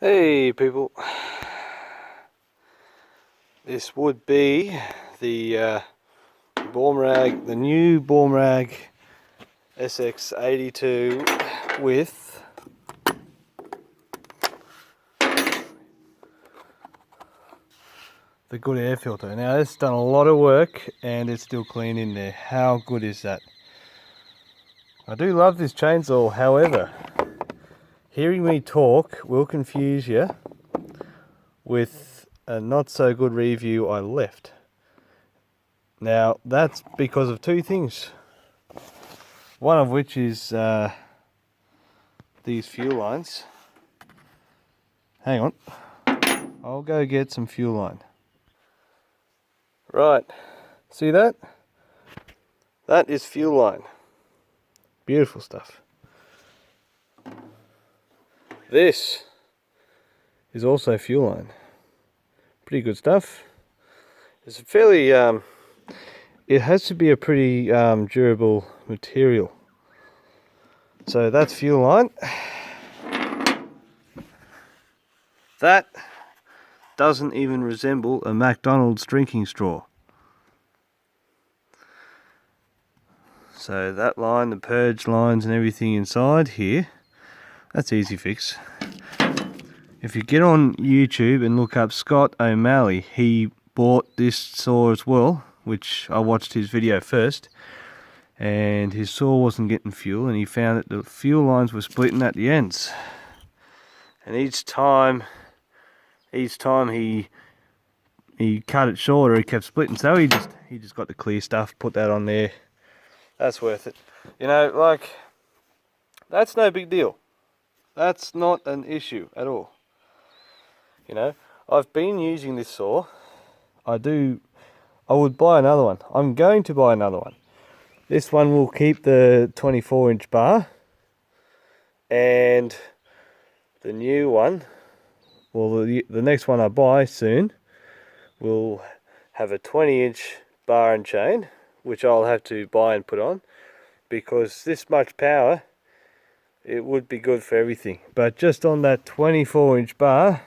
Hey people, this would be the the new Baumr-ag SX82 with the good air filter. Now it's done a lot of work and it's still clean in there. How good is that? I do love this chainsaw, however, hearing me talk will confuse you with a not so good review I left. Now that's because of two things. One of which is these fuel lines. Hang on, I'll go get some fuel line. Right, see that? That is fuel line. Beautiful stuff. This is also fuel line. Pretty good stuff. It's a fairly, it has to be a pretty durable material. So that's fuel line. That doesn't even resemble a McDonald's drinking straw. So that line, the purge lines and everything inside here, that's easy fix. If you get on YouTube and look up Scott O'Malley, he bought this saw as well, which I watched his video first, and his saw wasn't getting fuel, and he found that the fuel lines were splitting at the ends. And each time he cut it shorter, it kept splitting. So he just got the clear stuff, put that on there. That's worth it. You know, like, that's no big deal. That's not an issue at all. You know, I've been using this saw. I would buy another one. I'm going to buy another one. This one will keep the 24-inch bar, and the new one, well, the next one I buy soon will have a 20-inch bar and chain, which I'll have to buy and put on, because this much power, it would be good for everything. But just on that 24-inch bar,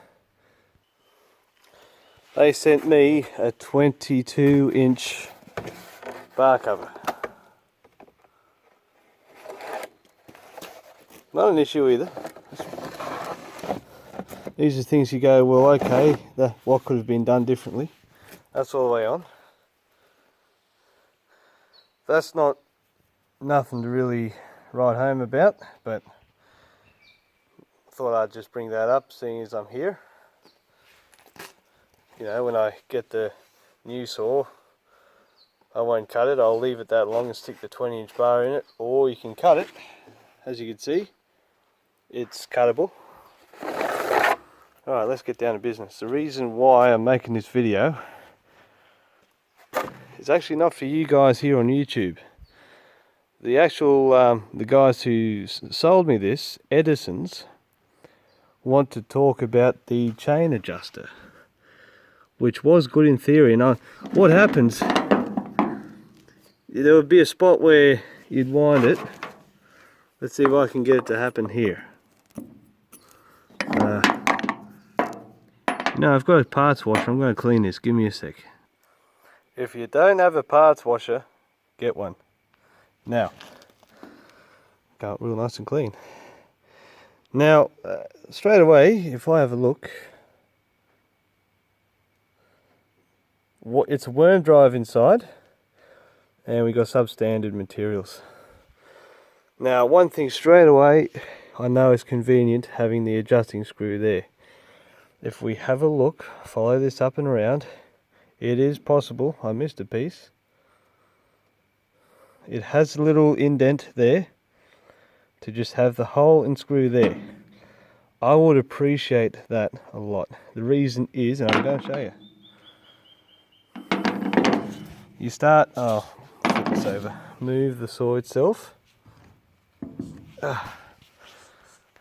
they sent me a 22-inch bar cover. Not an issue either. These are things you go, well, okay, what could have been done differently? That's all the way on. That's not nothing to really write home about, but thought I'd just bring that up, seeing as I'm here. You know, when I get the new saw, I won't cut it, I'll leave it that long and stick the 20-inch bar in it, or you can cut it. As you can see, it's cuttable. Alright, let's get down to business. The reason why I'm making this video is actually not for you guys here on YouTube. The actual, the guys who sold me this, Edison's, want to talk about the chain adjuster, which was good in theory. And what happens, there would be a spot where you'd wind it. Let's see if I can get it to happen here. No, I've got a parts washer. I'm going to clean this. Give me a sec. If you don't have a parts washer, get one. Now, go it real nice and clean. Now, straight away, if I have a look, it's a worm drive inside, and we got substandard materials. Now, one thing straight away, I know it's convenient having the adjusting screw there. If we have a look, follow this up and around, it is possible. I missed a piece. It has a little indent there to just have the hole and screw there. I would appreciate that a lot. The reason is, and I'm going to show you. You start, flip this over, move the saw itself.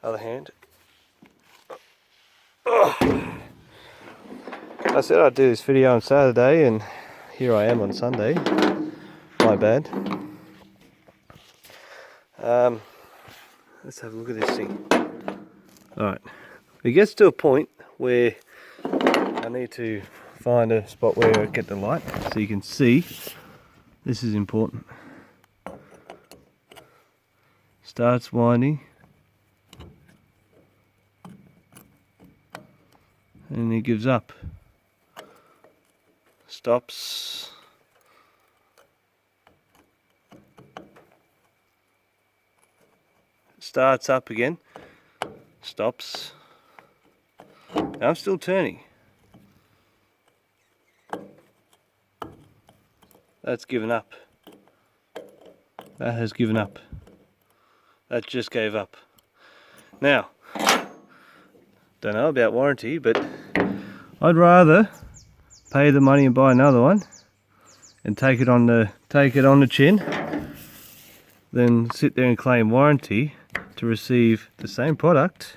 Other hand. I said I'd do this video on Saturday, and here I am on Sunday. My bad. Let's have a look at this thing. Alright, It gets to a point where I need to find a spot where I get the light so you can see. This is important. Starts winding. And he gives up. Stops. Starts up again. Stops. I'm still turning. That's given up. That has given up. That just gave up. Now, don't know about warranty, but I'd rather pay the money and buy another one and take it on the chin than sit there and claim warranty to receive the same product.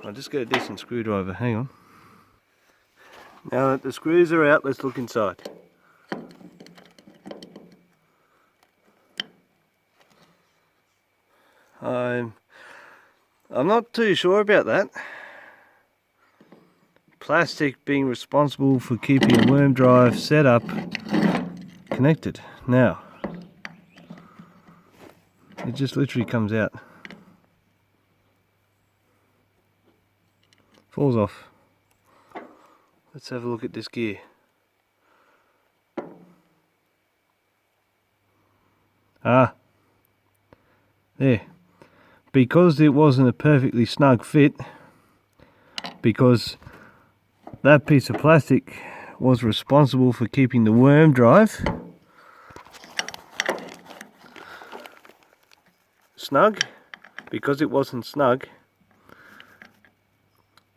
I'll just get a decent screwdriver, hang on. Now that the screws are out, let's look inside. I'm not too sure about that. Plastic being responsible for keeping a worm drive setup connected. Now, it just literally comes out. Falls off. Let's have a look at this gear. Ah, there. Because it wasn't a perfectly snug fit, because that piece of plastic was responsible for keeping the worm drive snug, because it wasn't snug,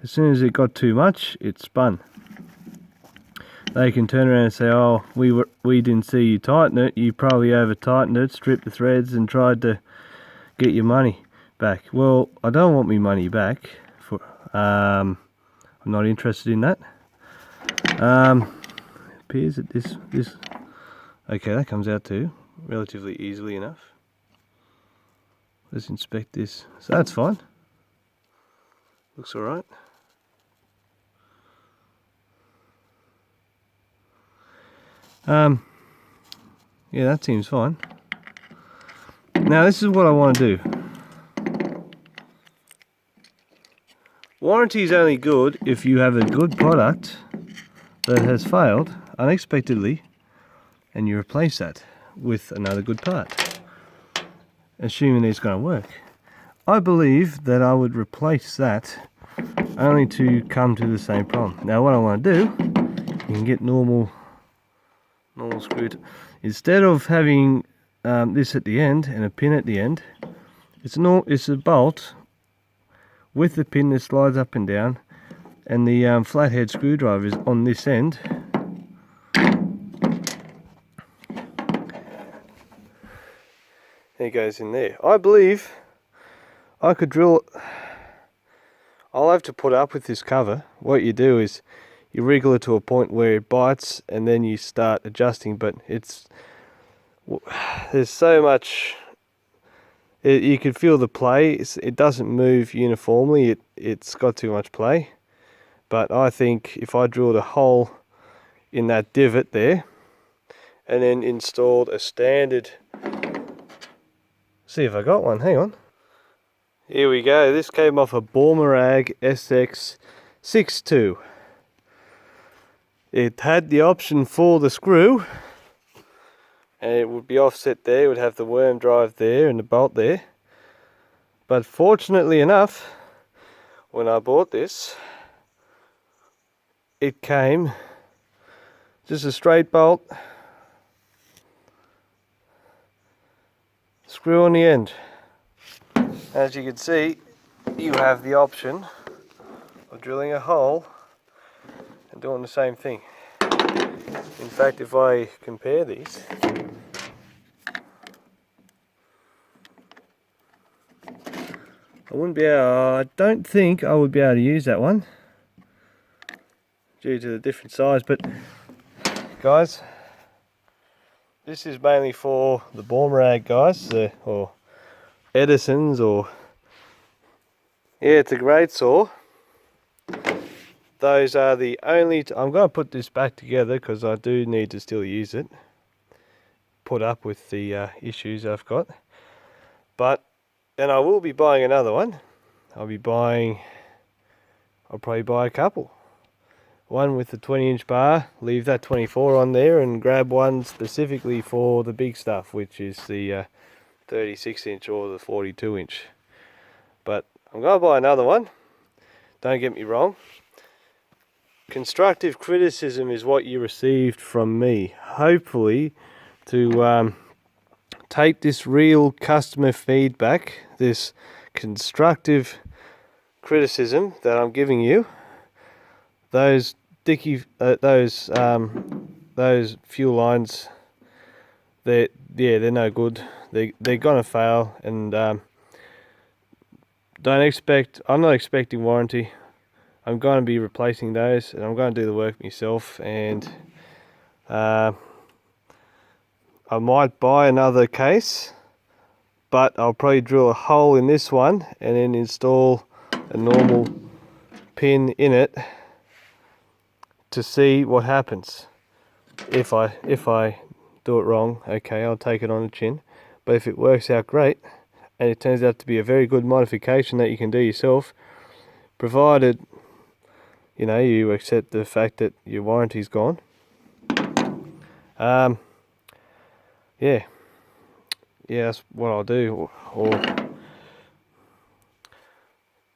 as soon as it got too much, it spun. They can turn around and say, oh, we didn't see you tighten it, you probably over tightened it, stripped the threads and tried to get your money back. Well, I don't want my money back. I'm not interested in that. Appears that this okay, that comes out too relatively easily enough. Let's inspect this. So that's fine. Looks alright. Yeah, that seems fine. Now this is what I want to do. Warranty is only good if you have a good product that has failed unexpectedly and you replace that with another good part, assuming it's going to work. I believe that I would replace that only to come to the same problem. Now what I want to do, you can get normal screw. Instead of having this at the end and a pin at the end, it's a bolt with the pin that slides up and down, and the flathead screwdriver is on this end. It goes in there. I believe I could drill it. I'll have to put up with this cover. What you do is you wriggle it to a point where it bites and then you start adjusting, but there's so much, you can feel the play. It doesn't move uniformly, it's got too much play. But I think if I drilled a hole in that divot there and then installed a standard, see if I got one, hang on. Here we go, this came off a Baumr-ag SX82. It had the option for the screw, and it would be offset there, it would have the worm drive there and the bolt there. But fortunately enough, when I bought this, it came just a straight bolt, screw on the end. As you can see, you have the option of drilling a hole and doing the same thing. In fact, if I compare these, I don't think I would be able to use that one due to the different size, but guys, this is mainly for the Baumr-ag guys, or Edison's, or yeah, it's a great saw. Those are the only I'm going to put this back together because I do need to still use it, put up with the issues I've got. But and I will be buying another one. I'll probably buy a couple. One with the 20-inch bar, leave that 24 on there, and grab one specifically for the big stuff, which is the 36-inch or the 42-inch. But I'm going to buy another one. Don't get me wrong. Constructive criticism is what you received from me. Hopefully to take this real customer feedback, this constructive criticism that I'm giving you, those those fuel lines, they're no good. They're gonna fail, and I'm not expecting warranty. I'm going to be replacing those, and I'm going to do the work myself, and I might buy another case, but I'll probably drill a hole in this one and then install a normal pin in it to see what happens. If I do it wrong, okay, I'll take it on the chin. But if it works out great, and it turns out to be a very good modification that you can do yourself, provided you know you accept the fact that your warranty's gone. Yeah, that's what I'll do. Or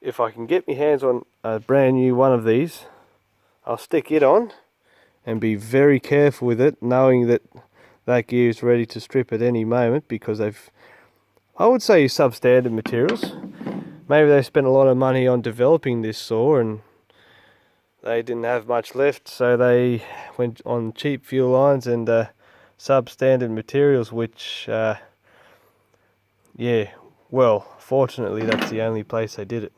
if I can get my hands on a brand new one of these, I'll stick it on and be very careful with it, knowing that that gear is ready to strip at any moment, because I would say substandard materials. Maybe they spent a lot of money on developing this saw and they didn't have much left, so they went on cheap fuel lines and substandard materials, which well, fortunately that's the only place they did it.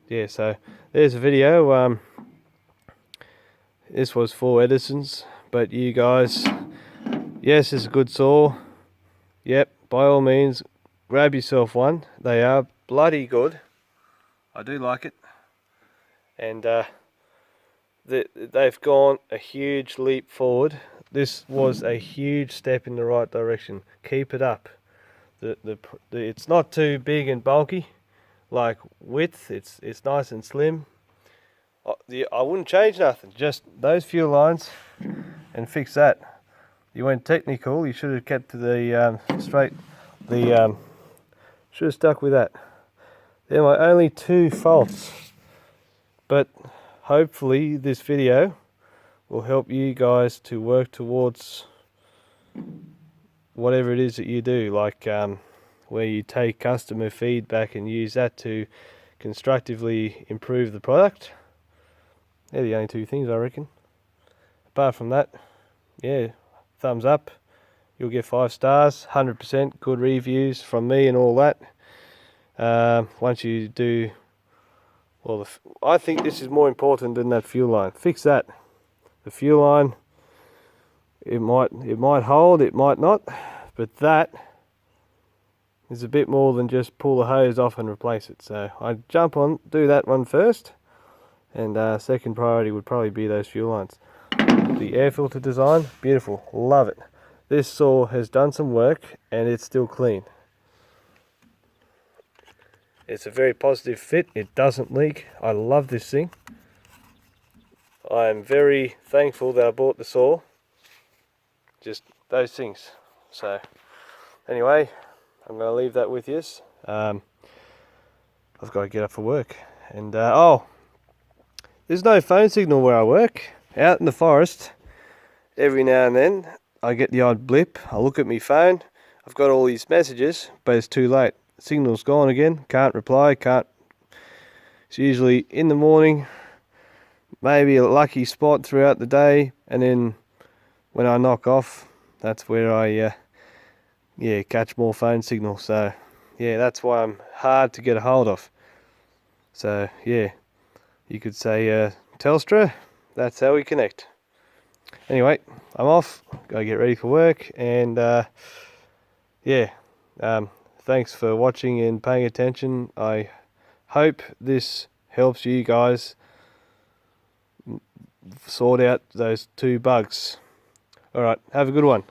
Yeah, so there's a video. This was for Edison's, but you guys, yes, it's a good saw. Yep, by all means, grab yourself one. They are bloody good. I do like it. And they've gone a huge leap forward. This was a huge step in the right direction. Keep it up. It's not too big and bulky, like width. It's nice and slim. I wouldn't change nothing. Just those fuel lines, and fix that. You went technical. You should have kept to the straight. Should have stuck with that. They're my only two faults. But hopefully this video will help you guys to work towards whatever it is that you do, like where you take customer feedback and use that to constructively improve the product. They're the only two things, I reckon. Apart from that, yeah, thumbs up. You'll get 5 stars, 100% good reviews from me and all that. Once you do, well, I think this is more important than that fuel line. Fix that. The fuel line, it might hold, it might not, but that is a bit more than just pull the hose off and replace it. So I'd do that one first, and second priority would probably be those fuel lines. The air filter design, beautiful, love it. This saw has done some work and it's still clean. It's a very positive fit, it doesn't leak. I love this thing. I am very thankful that I bought the saw. Just those things. So anyway, I'm going to leave that with you. I've got to get up for work. And there's no phone signal where I work. Out in the forest, every now and then I get the odd blip. I look at my phone, I've got all these messages, but it's too late. Signal's gone again, can't reply, It's usually in the morning, maybe a lucky spot throughout the day, and then when I knock off, that's where I catch more phone signal. So yeah, that's why I'm hard to get a hold of. So yeah, you could say Telstra, that's how we connect. Anyway, I'm off, gotta get ready for work, and thanks for watching and paying attention. I hope this helps you guys sort out those 2 bugs. Alright, have a good one.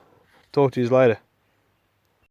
Talk to you later.